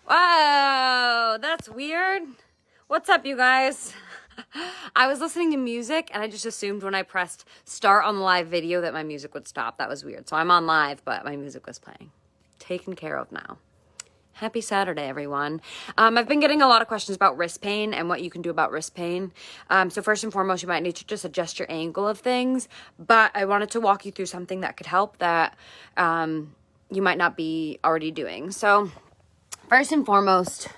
Whoa, that's weird. What's up, you guys? I was listening to music and I just assumed when I pressed start on the live video that my music would stop. That was weird. So I'm on live, but my music was playing. Taken care of now. Happy Saturday, everyone. I've been getting a lot of questions about wrist pain and what you can do about wrist pain. So first and foremost, you might need to just adjust your angle of things. But I wanted to walk you through something that could help that you might not be already doing. So first and foremost,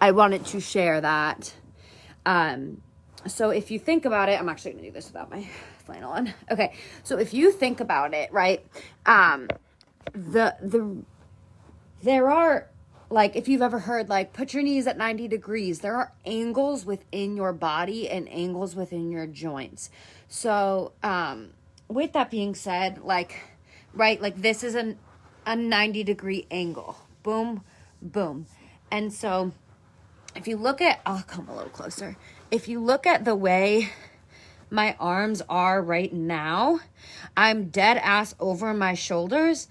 I wanted to share that. So if you think about it, I'm actually going to do this without my flannel on. Okay. So if you think about it, right, there are, like, if you've ever heard, like, put your knees at 90 degrees, there are angles within your body and angles within your joints. So, with that being said, like, right, like this is a 90-degree angle. Boom, boom. And so if you look at, I'll come a little closer. If you look at the way my arms are right now, I'm dead ass over my shoulders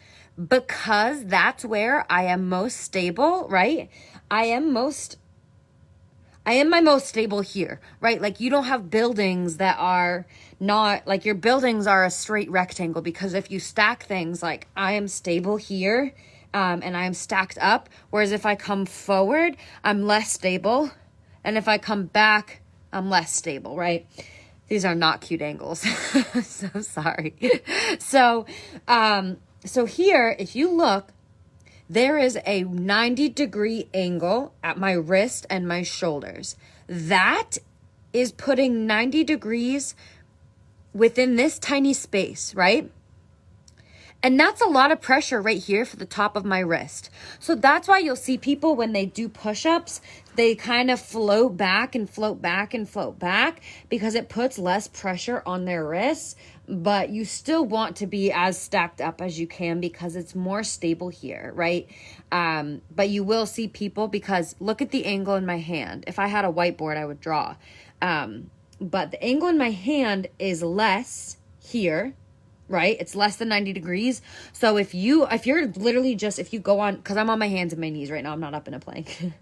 because that's where I am most stable, right? I am my most stable here, right? Like, you don't have buildings that are not, like, your buildings are a straight rectangle, because if you stack things, like, I am stable here, and I am stacked up, whereas if I come forward, I'm less stable, and if I come back, I'm less stable, right? These are not cute angles. So sorry. So here, if you look, there is a 90-degree angle at my wrist and my shoulders. That is putting 90 degrees within this tiny space, right? And that's a lot of pressure right here for the top of my wrist. So that's why you'll see people when they do push-ups, they kind of float back and float back and float back, because it puts less pressure on their wrists. But you still want to be as stacked up as you can because it's more stable here, right? But you will see people, because look at the angle in my hand. If I had a whiteboard, I would draw. But the angle in my hand is less here, right? It's less than 90 degrees. So if you go on, because I'm on my hands and my knees right now, I'm not up in a plank.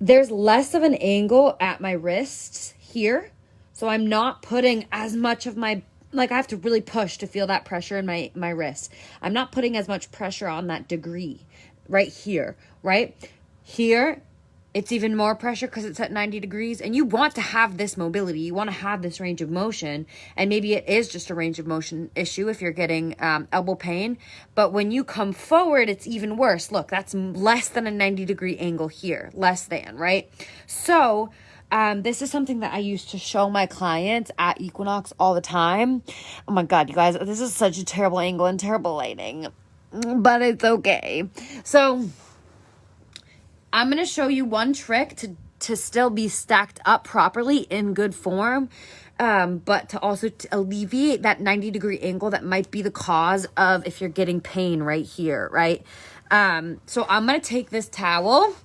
There's less of an angle at my wrists here. So I'm not putting as much of my, like, I have to really push to feel that pressure in my wrist. I'm not putting as much pressure on that degree right here, right? Here, it's even more pressure because it's at 90 degrees, and you want to have this mobility. You want to have this range of motion, and maybe it is just a range of motion issue if you're getting elbow pain. But when you come forward, it's even worse. Look, that's less than a 90-degree angle here, less than, right? So this is something that I used to show my clients at Equinox all the time. Oh my God, you guys, this is such a terrible angle and terrible lighting, but it's okay. So I'm going to show you one trick to still be stacked up properly in good form, but to also alleviate that 90-degree angle that might be the cause of if you're getting pain right here, right? So I'm going to take this towel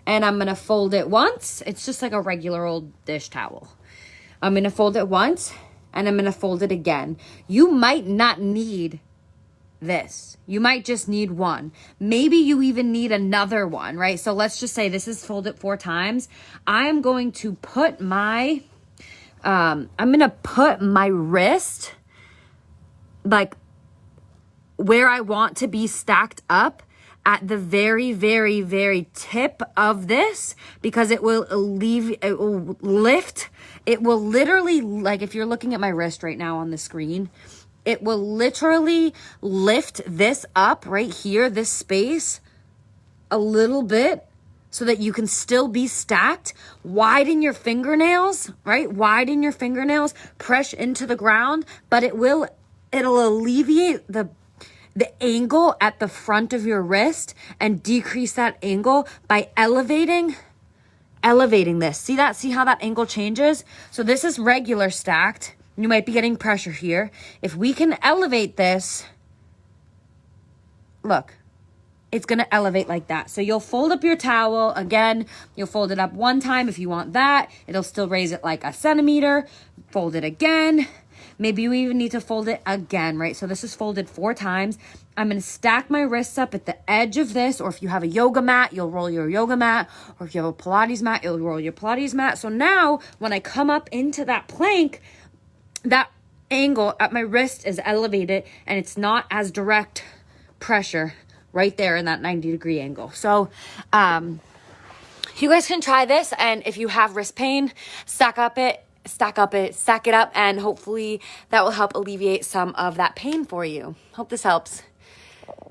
and I'm going to fold it once. It's just like a regular old dish towel. I'm going to fold it once and I'm going to fold it again. You might not need this. You might just need one. Maybe you even need another one, right? So let's just say this is folded 4 times. I am going to put my, wrist, like, where I want to be stacked up at the very, very, very tip of this, because it will lift. It will literally, like, if you're looking at my wrist right now on the screen, it will literally lift this up right here, this space, a little bit, so that you can still be stacked. Widen your fingernails, right? Widen your fingernails, press into the ground, but it'll alleviate the angle at the front of your wrist and decrease that angle by elevating this. See that? See how that angle changes? So this is regular stacked. You might be getting pressure here. If we can elevate this, look, it's going to elevate like that. So you'll fold up your towel. Again, you'll fold it up one time if you want that. It'll still raise it like a centimeter. Fold it again. Maybe you even need to fold it again, right? So this is folded 4 times. I'm going to stack my wrists up at the edge of this, or if you have a yoga mat, you'll roll your yoga mat, or if you have a Pilates mat, you'll roll your Pilates mat. So now when I come up into that plank, that angle at my wrist is elevated and it's not as direct pressure right there in that 90-degree angle. So, you guys can try this, and if you have wrist pain, stack it up, and hopefully that will help alleviate some of that pain for you. Hope this helps.